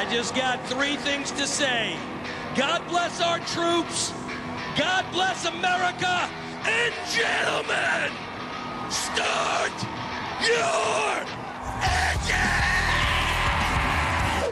I just got three things to say. God bless our troops. God bless America. And gentlemen, start your engine!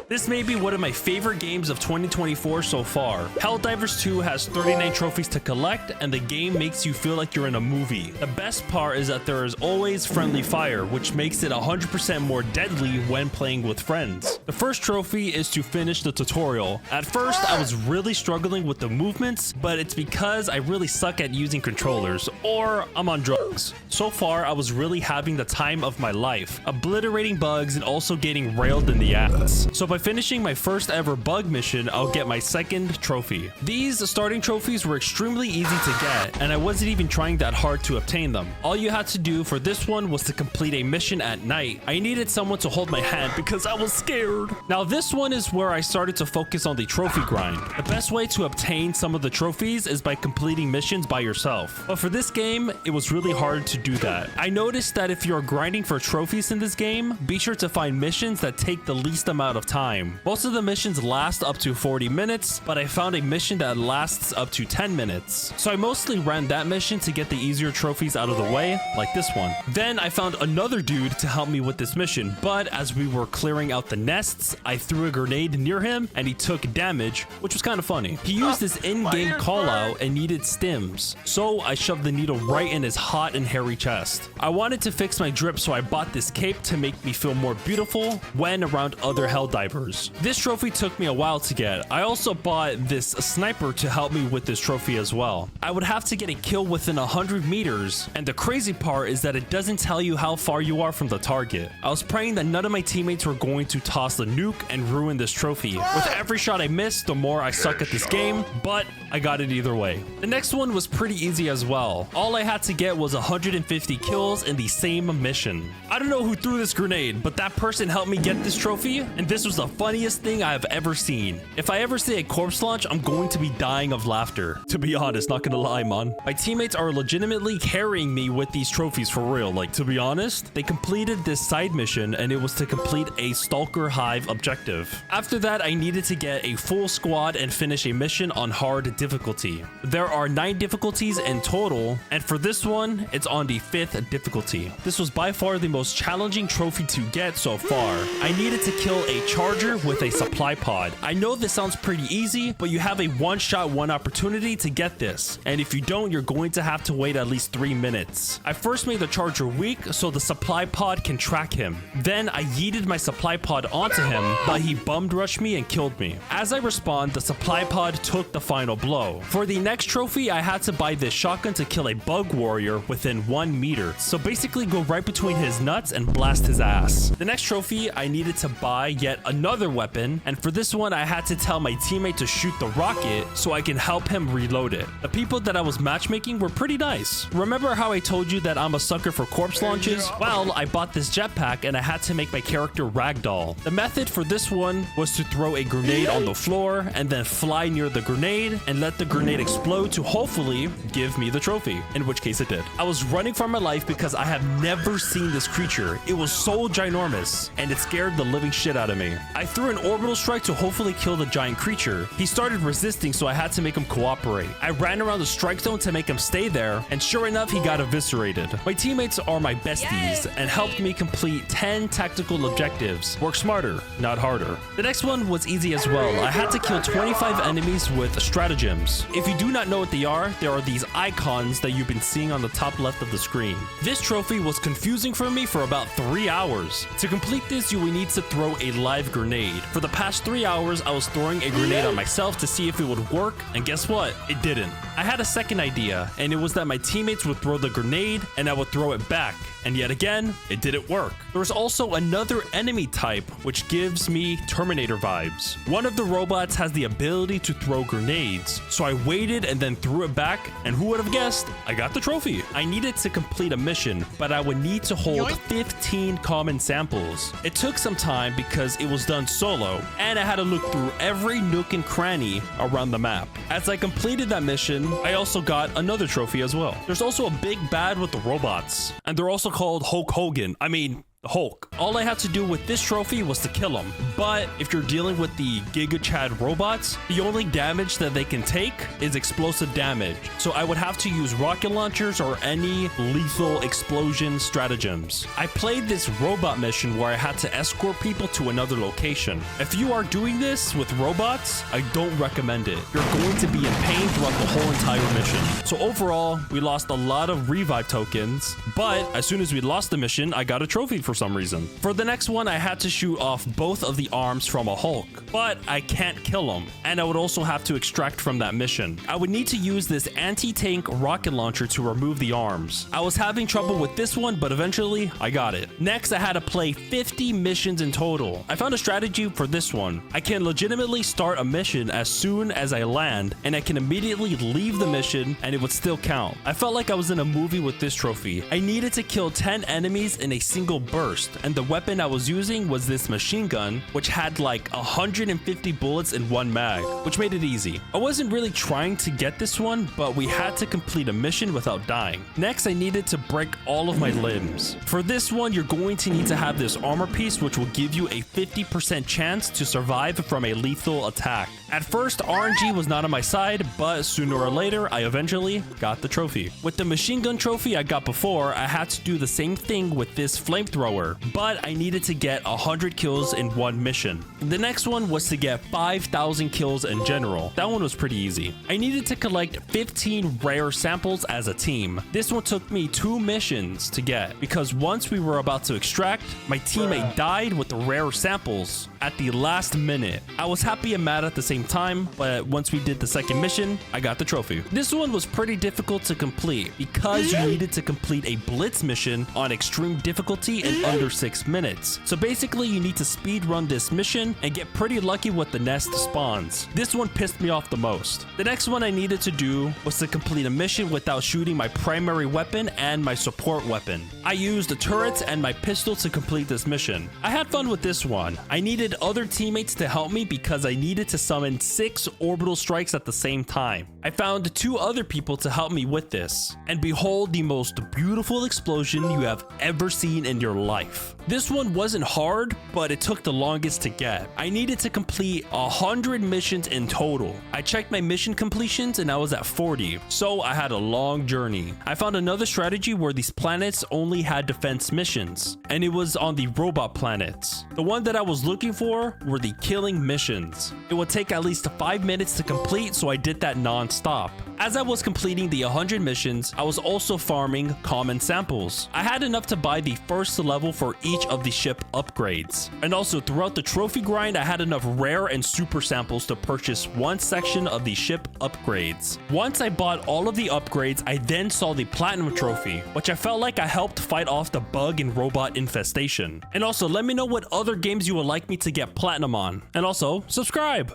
This may be one of my favorite games of 2024 so far. Helldivers 2 has 39 trophies to collect, and the game makes you feel like you're in a movie. The best part is that there is always friendly fire, which makes it 100% more deadly when playing with friends. The first trophy is to finish the tutorial. At first, I was really struggling with the movements, but it's because I really suck at using controllers, or I'm on drugs. So far, I was really having the time of my life, obliterating bugs and also getting railed in the ass. So by finishing my first ever bug mission, I'll get my second trophy. These starting trophies were extremely easy to get, and I wasn't even trying that hard to obtain them. All you had to do for this one was to complete a mission at night. I needed someone to hold my hand because I was scared. Now this one is where I started to focus on the trophy grind. The best way to obtain some of the trophies is by completing missions by yourself. But for this game, it was really hard to do that. I noticed that if you're grinding for trophies in this game, be sure to find missions that take the least amount of time. Most of the missions last up to 40 minutes, but I found a mission that lasts up to 10 minutes. So I mostly ran that mission to get the easier trophies out of the way, like this one. Then I found another dude to help me with this mission, but as we were clearing out the nests, I threw a grenade near him and he took damage, which was kind of funny. He used this in-game call out and needed stims, so I shoved the needle right in his hot and hairy chest. I wanted to fix my drip, so I bought this cape to make me feel more beautiful when around other Helldivers. This trophy took me a while to get. I also bought this sniper to help me with this trophy as well. I would have to get a kill within 100 meters, and the crazy part is that it doesn't tell you how far you are from the target. I was praying that none of my teammates were going to toss the nuke and ruin this trophy. With every shot I missed, the more I suck at this game, but I got it either way. The next one was pretty easy as well. All I had to get was 150 kills in the same mission. I don't know who threw this grenade, but that person helped me get this trophy, and this was the funniest thing I have ever seen. If I ever see a corpse launch, I'm going to be dying of laughter. To be honest, not gonna lie, man. My teammates are legitimately carrying me with these trophies for real. Like, to be honest, they completed this side mission and it was to complete a Stalker Hive objective. After that, I needed to get a full squad and finish a mission on hard difficulty. There are 9 difficulties in total, and for this one, it's on the 5th difficulty. This was by far the most challenging trophy to get so far. I needed to kill a charger with a supply pod. I know this sounds pretty easy, but you have a one-shot, one opportunity to get this, and if you don't, you're going to have to wait at least 3 minutes. I first made the charger weak so the supply pod can track him. Then I yeeted my supply pod onto him, but he bummed rushed me and killed me. As I respawned, the supply pod took the final blow. For the next trophy, I had to buy this shotgun to kill a bug warrior within 1 meter. So basically go right between his nuts and blast his ass. The next trophy, I needed to buy yet another weapon, and for this one I had to tell my teammate to shoot the rocket so I can help him reload it. The people that I was matchmaking were pretty nice. Remember how I told you that I'm a sucker for corpse launches? Well, I bought this jetpack and I had to make my character ragdoll. The method for this one was to throw a grenade on the floor and then fly near the grenade and let the grenade explode to hopefully give me the trophy, in which case it did. I was running for my life because I have never seen this creature. It was so ginormous and it scared the living shit out of me. I threw an orbital strike to hopefully kill the giant creature. He started resisting, so I had to make him cooperate. I ran around the strike zone to make him stay there, and sure enough, he got eviscerated. My teammates are my besties and helped me complete 10 tactical objectives. Work smarter, not harder. The next one was easy as well. I had to kill 25 enemies with stratagems. If you do not know what they are these icons that you've been seeing on the top left of the screen. This trophy was confusing for me for about 3 hours. To complete this, you will need to throw a live grenade. For the past 3 hours, I was throwing a grenade on myself to see if it would work, and guess what? It didn't. I had a second idea, and it was that my teammates would throw the grenade, and I would throw it back. And yet again, it didn't work. There was also another enemy type, which gives me Terminator vibes. One of the robots has the ability to throw grenades, so I waited and then threw it back, and who would have guessed? I got the trophy. I needed to complete a mission, but I would need to hold 15 common samples. It took some time because it was done solo, and I had to look through every nook and cranny around the map. As I completed that mission, I also got another trophy as well. There's also a big bad with the robots, and they're also called Hulk Hogan. I mean, Hulk. All I had to do with this trophy was to kill him. But if you're dealing with the Giga Chad robots, the only damage that they can take is explosive damage. So I would have to use rocket launchers or any lethal explosion stratagems. I played this robot mission where I had to escort people to another location. If you are doing this with robots, I don't recommend it. You're going to be in pain throughout the whole entire mission. So overall, we lost a lot of revive tokens, but as soon as we lost the mission, I got a trophy for some reason. For the next one, I had to shoot off both of the arms from a Hulk, but I can't kill him, and I would also have to extract from that mission. I would need to use this anti-tank rocket launcher to remove the arms. I was having trouble with this one, but eventually I got it. Next, I had to play 50 missions in total. I found a strategy for this one. I can legitimately start a mission as soon as I land, and I can immediately leave the mission and it would still count. I felt like I was in a movie with this trophy. I needed to kill 10 enemies in a single burst, and the weapon I was using was this machine gun, which had like 150 bullets in one mag, which made it easy. I wasn't really trying to get this one, but we had to complete a mission without dying. Next, I needed to break all of my limbs. For this one, you're going to need to have this armor piece, which will give you a 50% chance to survive from a lethal attack. At first, RNG was not on my side, but sooner or later, I eventually got the trophy. With the machine gun trophy I got before, I had to do the same thing with this flamethrower, but I needed to get 100 kills in one mission. The next one was to get 5,000 kills in general. That one was pretty easy. I needed to collect 15 rare samples as a team. This one took me 2 missions to get, because once we were about to extract, my teammate died with the rare samples at the last minute. I was happy and mad at the same time, but once we did the second mission, I got the trophy. This one was pretty difficult to complete because you needed to complete a blitz mission on extreme difficulty in under 6 minutes. So basically, you need to speed run this mission and get pretty lucky with the nest spawns. This one pissed me off the most. The next one I needed to do was to complete a mission without shooting my primary weapon and my support weapon. I used the turrets and my pistol to complete this mission. I had fun with this one. I needed other teammates to help me because I needed to summon 6 orbital strikes at the same time. I found 2 other people to help me with this, and behold the most beautiful explosion you have ever seen in your life. This one wasn't hard, but it took the longest to get. I needed to complete 100 missions in total. I checked my mission completions and I was at 40, so I had a long journey. I found another strategy where these planets only had defense missions, and it was on the robot planets. The one that I was looking for were the killing missions. It would take at least 5 minutes to complete, so I did that non-stop. As I was completing the 100 missions, I was also farming common samples. I had enough to buy the first level for each of the ship upgrades. And also throughout the trophy grind, I had enough rare and super samples to purchase one section of the ship upgrades. Once I bought all of the upgrades, I then saw the platinum trophy, which I felt like I helped fight off the bug and robot infestation. And also let me know what other games you would like me to get platinum on. And also subscribe.